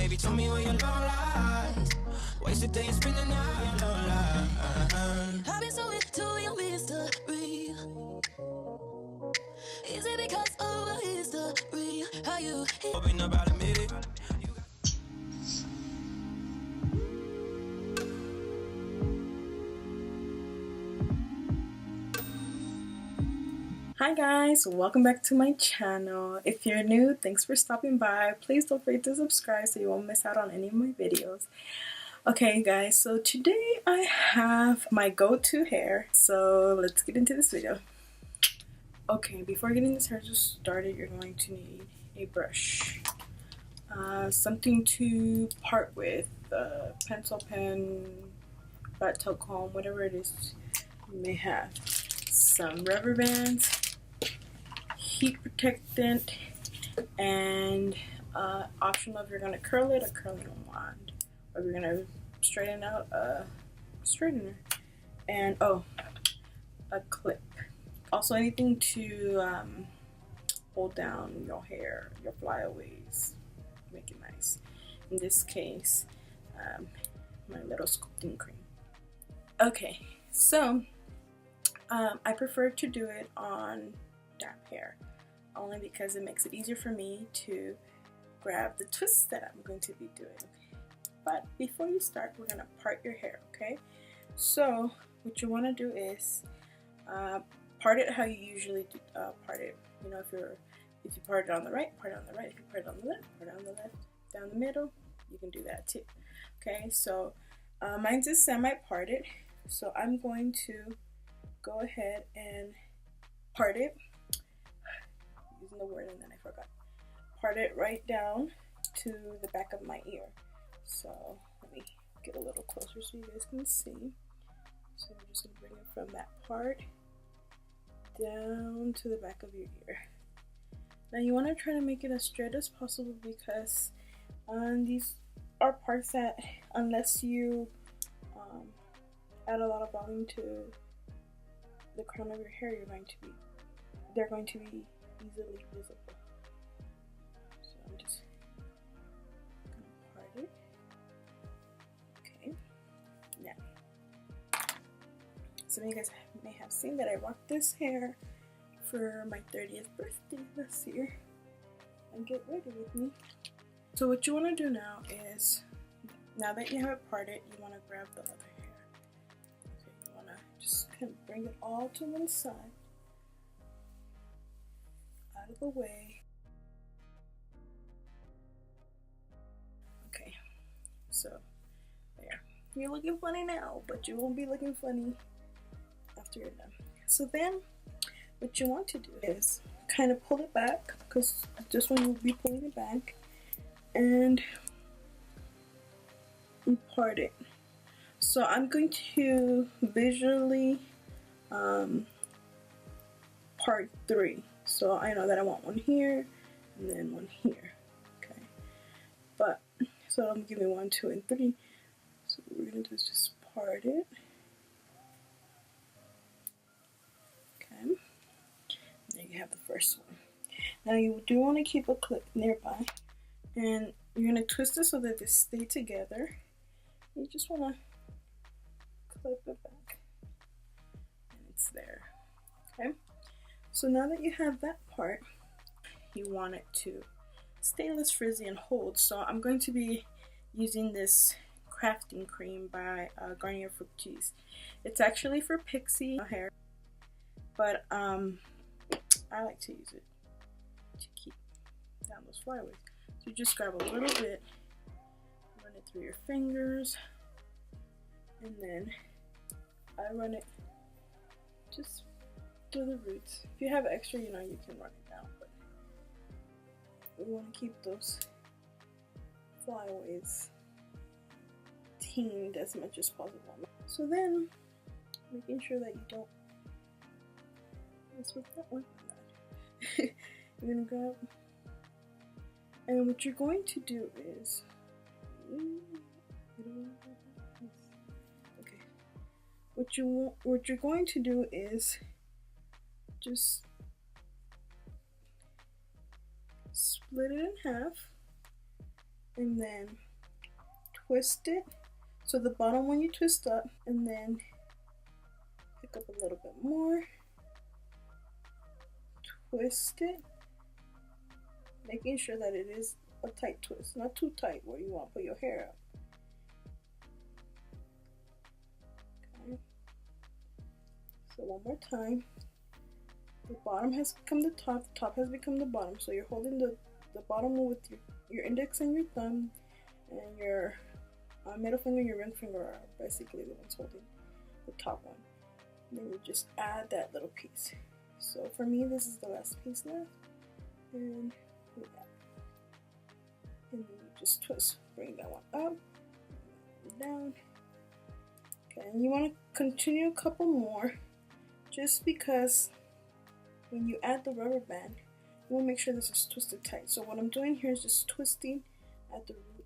baby, tell me where your love lies. Wasted days spending out your life. I've been so into your mystery. Is it because of a history? How you Hoping about admit it. Hi guys, welcome back to my channel. If you're new, thanks for stopping by. Please don't forget to subscribe so you won't miss out on any of my videos. Okay guys, so today I have my go-to hair, so let's get into this video. Okay, before getting this hair just started, you're going to need a brush, something to part with, pencil pen, rat tail comb, whatever it is you may have, some rubber bands, heat protectant, and optional if you're going to curl it, a curling wand, or if you're going to straighten out, a straightener, and oh, a clip. Also anything to hold down your hair, your flyaways, make it nice. In this case, my little sculpting cream. Okay, so I prefer to do it on damp hair, only because it makes it easier for me to grab the twists that I'm going to be doing. But before you start, we're going to part your hair, okay? So what you want to do is part it how you usually do, part it. You know, if you part it on the right, part it on the right. If you part it on the left, part it on the left. Down the middle, you can do that too. Okay, so mine's is semi-parted, so I'm going to go ahead and part it. Using the word and then I forgot. Part it right down to the back of my ear. So let me get a little closer so you guys can see. So I'm just gonna bring it from that part down to the back of your ear. Now you want to try to make it as straight as possible, because these are parts that, unless you add a lot of volume to the crown of your hair, they're going to be easily visible. So I'm just gonna part it. Okay. Now, some of you guys may have seen that I rocked this hair for my 30th birthday this year. And get ready with me. So what you want to do now is, now that you have it parted, you want to grab the other hair. Okay, you want to just kind of bring it all to one side, out of the way. Okay, so there. You're looking funny now, but you won't be looking funny after you're done. So then what you want to do is kind of pull it back, because this one you'll be pulling it back, and you part it. So I'm going to visually part 3. So I know that I want one here and then one here. Okay, but so I'm giving 1, 2, and 3. So what we're gonna do is just part it. Okay, there you have the first one. Now you do want to keep a clip nearby, and you're gonna twist it so that they stay together. You just want to clip it back, and it's there. Okay, so now that you have that part, you want it to stay less frizzy and hold. So I'm going to be using this crafting cream by Garnier Fructis. It's actually for pixie hair, but I like to use it to keep down those flyaways. So you just grab a little bit, run it through your fingers, and then I run it just through the roots. If you have extra, you know, you can run it down, but we want to keep those flyaways teamed as much as possible. So then, making sure that you don't mess with that one. You're gonna grab, and what you're going to do is, okay, what you're going to do is just split it in half and then twist it. So the bottom one you twist up, and then pick up a little bit more, twist it, making sure that it is a tight twist, not too tight where you won't put your hair out. Okay. So one more time. The bottom has become the top has become the bottom. So you're holding the bottom with your index and your thumb, and your middle finger and your ring finger are basically the ones holding the top one. And then you just add that little piece. So for me, this is the last piece left, and then you just twist, bring that one up, down. Okay, and you want to continue a couple more, just because when you add the rubber band, you want to make sure this is twisted tight. So what I'm doing here is just twisting at the root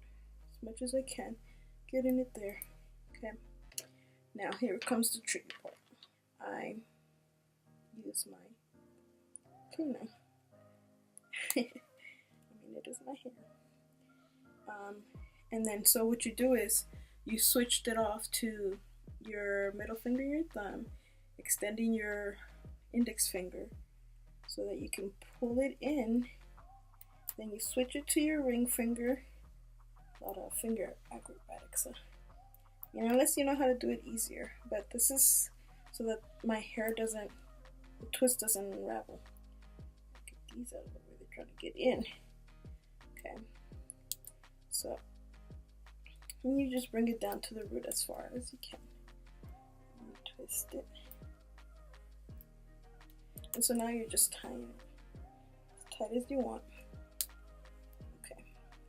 as much as I can, getting it there. Okay, now here comes the tricky part. I use my cleaner. I mean, it is my hair. And then so what you do is you switched it off to your middle finger and your thumb, extending your index finger so that you can pull it in. Then you switch it to your ring finger. A lot of finger acrobatics. You know, unless you know how to do it easier. But this is so that my hair doesn't, the twist doesn't unravel. Get these out of the way, they're trying to get in. Okay. So, and you just bring it down to the root as far as you can. And you twist it. And so now you're just tying it as tight as you want. Okay.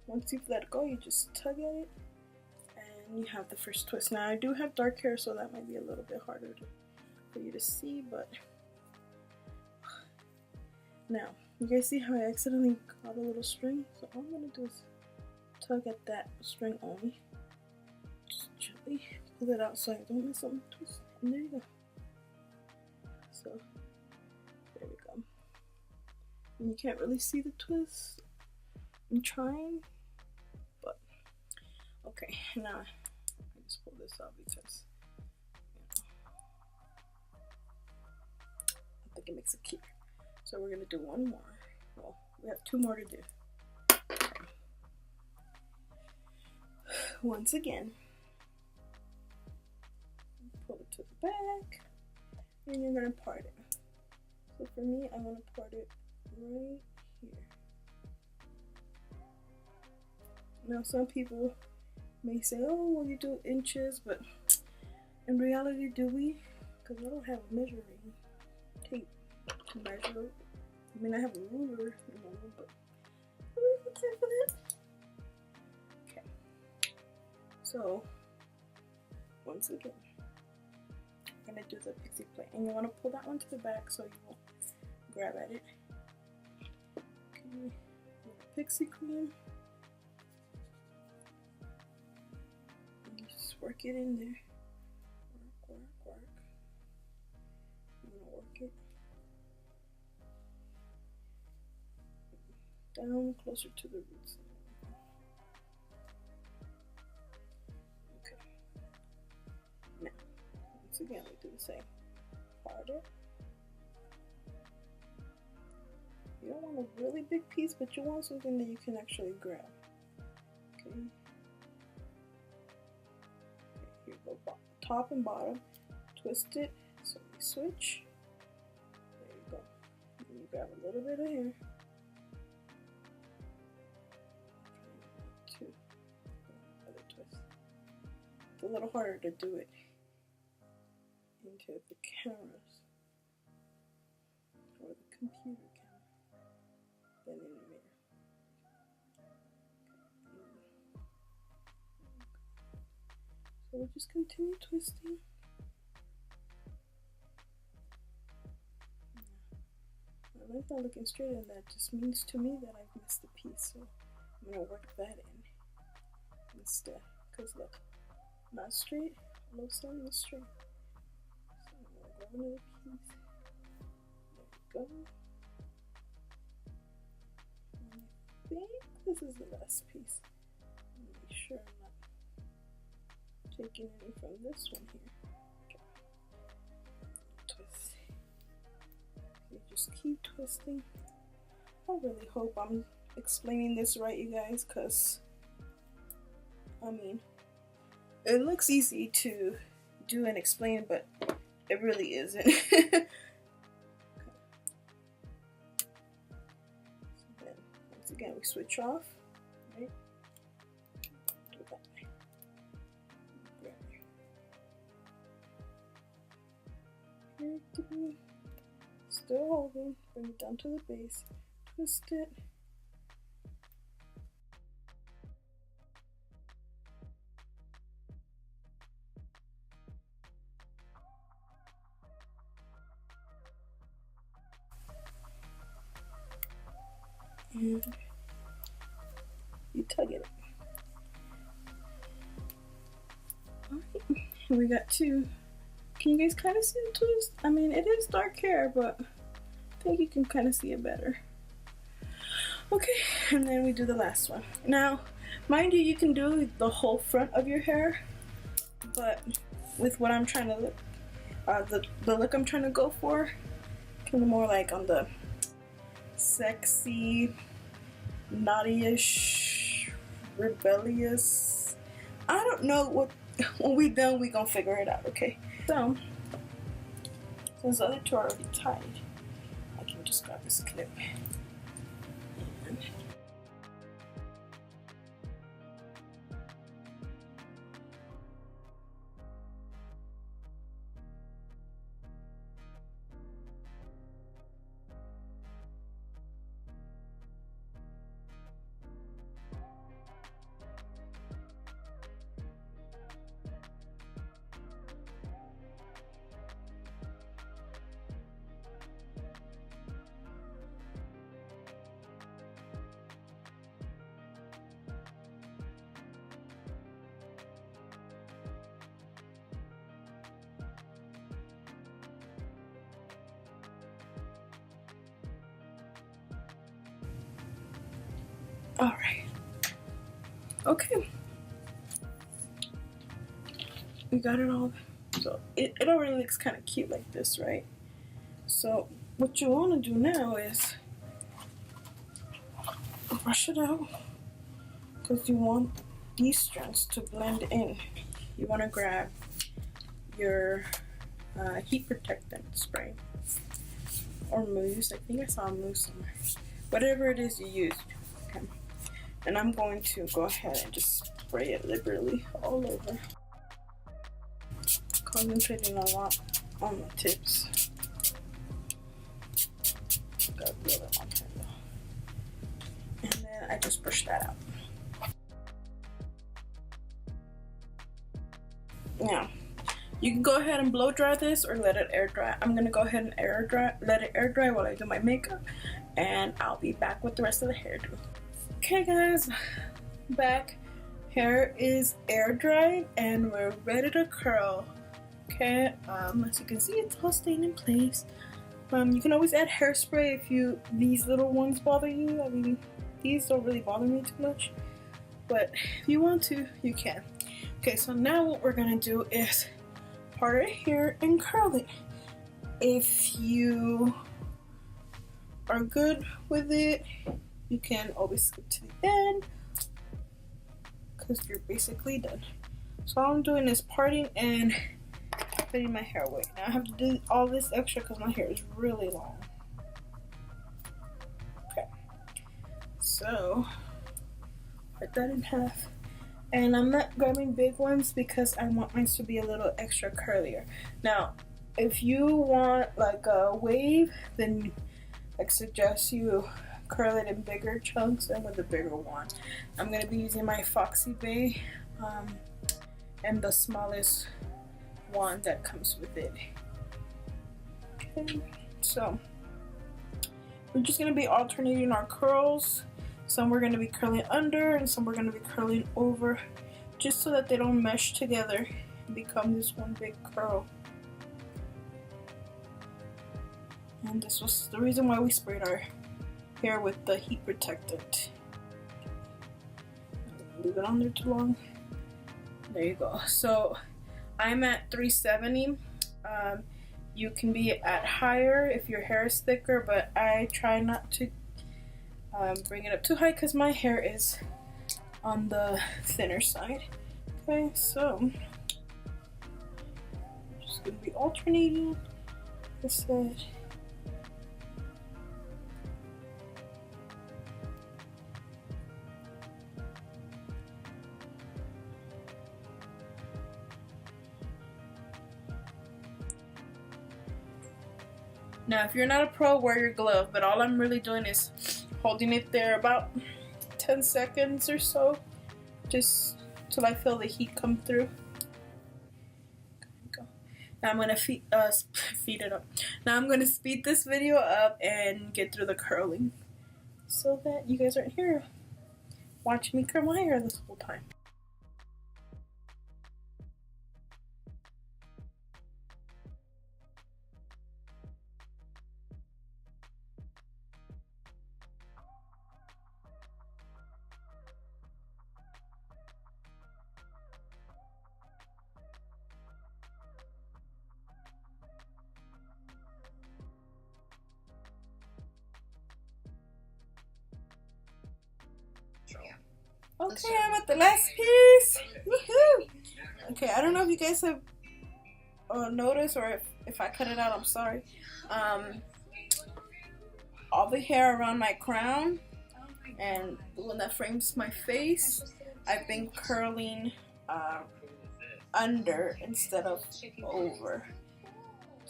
Once you've let go, you just tug at it, and you have the first twist. Now I do have dark hair, so that might be a little bit harder for you to see, but now you guys see how I accidentally got a little string? So all I'm gonna do is tug at that string only. Just gently pull it out so I don't miss some twist. And there you go. So there we go. And you can't really see the twist. I'm trying, but okay. Now I just pull this out because I think it makes it clear. So we're gonna do one more. Well, we have two more to do. Once again, pull it to the back, and you're gonna part it. So for me, I want to part it right here. Now some people may say, oh, well, you do inches, but in reality, do we? Because I don't have a measuring tape to measure. I mean, I have a ruler, you know, but do we have time for that? Okay. So once again, I'm gonna do the pixie plate, and you want to pull that one to the back so you will grab at it. Okay, pixie cream. And you just work it in there. Work, work, work. I'm gonna work it down closer to the roots. Okay. Now, once again, we do the same. Part it. You don't want a really big piece, but you want something that you can actually grab. Okay. Okay, here you go. Top and bottom. Twist it. So we switch. There you go. And you grab a little bit of hair. Two. Other twist. It's a little harder to do it into the cameras or the computer camera than in the mirror. So we'll just continue twisting. I like not looking straight, and that just means to me that I've missed a piece. So I'm gonna work that in instead. Cause look, not straight, low side is straight. So I'm gonna grab another piece. There we go. And I think this is the last piece. sure I'm not taking any from this one here. Okay. Twist. You just keep twisting. I really hope I'm explaining this right, you guys, because I mean, it looks easy to do and explain, but it really isn't. Okay. So then, once again, we switch off, right? Do that. Here, still holding, bring it down to the base, twist it. And you tug it. Alright, we got two. Can you guys kind of see the twist? I mean, it is dark hair, but I think you can kind of see it better. Okay, and then we do the last one. Now, mind you, you can do the whole front of your hair, but with what I'm trying to look, the look I'm trying to go for, kind of more like on the sexy, naughty-ish, rebellious. I don't know what. When we done, we gonna figure it out. Okay. So since the other two are already tied, I can just grab this clip. And all right. Okay. We got it all. So it already looks kind of cute like this, right? So what you want to do now is brush it out, because you want these strands to blend in. You want to grab your heat protectant spray or mousse. I think I saw a mousse somewhere. Whatever it is you used. Okay. And I'm going to go ahead and just spray it liberally all over. Concentrating a lot on the tips. Got the other one turned off. And then I just brush that out. Now, you can go ahead and blow dry this or let it air dry. I'm gonna go ahead and let it air dry while I do my makeup, and I'll be back with the rest of the hairdo. Okay guys, back. Hair is air dried and we're ready to curl. Okay, as you can see, it's all staying in place. You can always add hairspray if these little ones bother you. I mean, these don't really bother me too much, but if you want to, you can. Okay, so now what we're gonna do is part our hair and curl it. If you are good with it, you can always skip to the end, because you're basically done. So all I'm doing is parting and putting my hair away. Now I have to do all this extra because my hair is really long. Okay, so part that in half. And I'm not grabbing big ones because I want mine to be a little extra curlier. Now, if you want like a wave, then I suggest you curl it in bigger chunks and with a bigger one. I'm going to be using my Foxy Bay and the smallest one that comes with it. Okay, so we're just going to be alternating our curls. Some we're going to be curling under and some we're going to be curling over, just so that they don't mesh together and become this one big curl. And this was the reason why we sprayed our hair with the heat protectant. leave it on there too long. There you go. So I'm at 370. You can be at higher if your hair is thicker, but I try not to bring it up too high because my hair is on the thinner side. Okay, so I'm just gonna be alternating this side. Now, if you're not a pro, wear your glove, but all I'm really doing is holding it there about 10 seconds or so, just till I feel the heat come through. Go. Now I'm gonna feed it up. Now I'm gonna speed this video up and get through the curling, so that you guys aren't here watching me curl my hair this whole time. Okay, I'm at the last piece. Woohoo! Okay, I don't know if you guys have noticed, or if I cut it out, I'm sorry. All the hair around my crown and the one that frames my face, I've been curling under instead of over,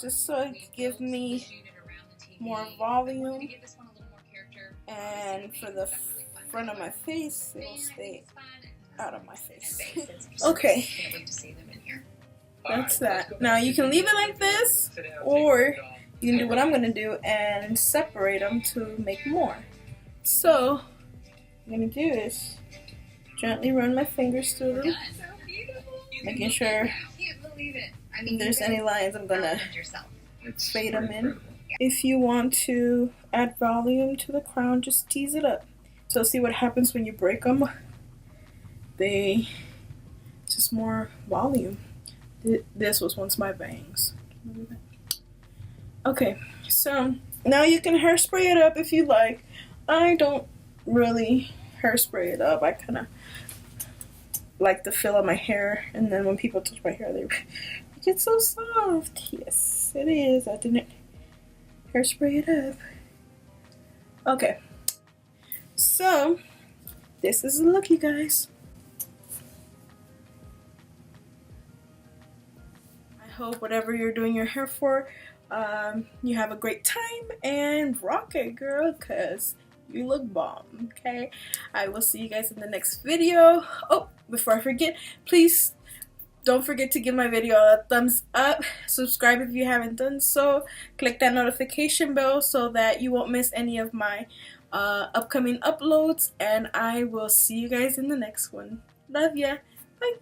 just so it can give me more volume, and for the front of my face, it'll stay out of my face. Okay, that's that. Now you can leave it like this, or you can do what I'm gonna do and separate them to make more. So what I'm gonna do is gently run my fingers through them, making sure if there's any lines, I'm gonna fade them in. If you want to add volume to the crown, just tease it up. So see what happens when you break them. They just more volume. This was once my bangs. Okay, so now you can hairspray it up if you like. I don't really hairspray it up. I kind of like the feel of my hair, and then when people touch my hair, they get so soft. Yes, it is. I didn't hairspray it up. Okay. So, this is the look, you guys. I hope whatever you're doing your hair for, you have a great time and rock it, girl, because you look bomb, okay? I will see you guys in the next video. Oh, before I forget, please don't forget to give my video a thumbs up. Subscribe if you haven't done so. Click that notification bell so that you won't miss any of my upcoming uploads, and I will see you guys in the next one. Love ya. Bye.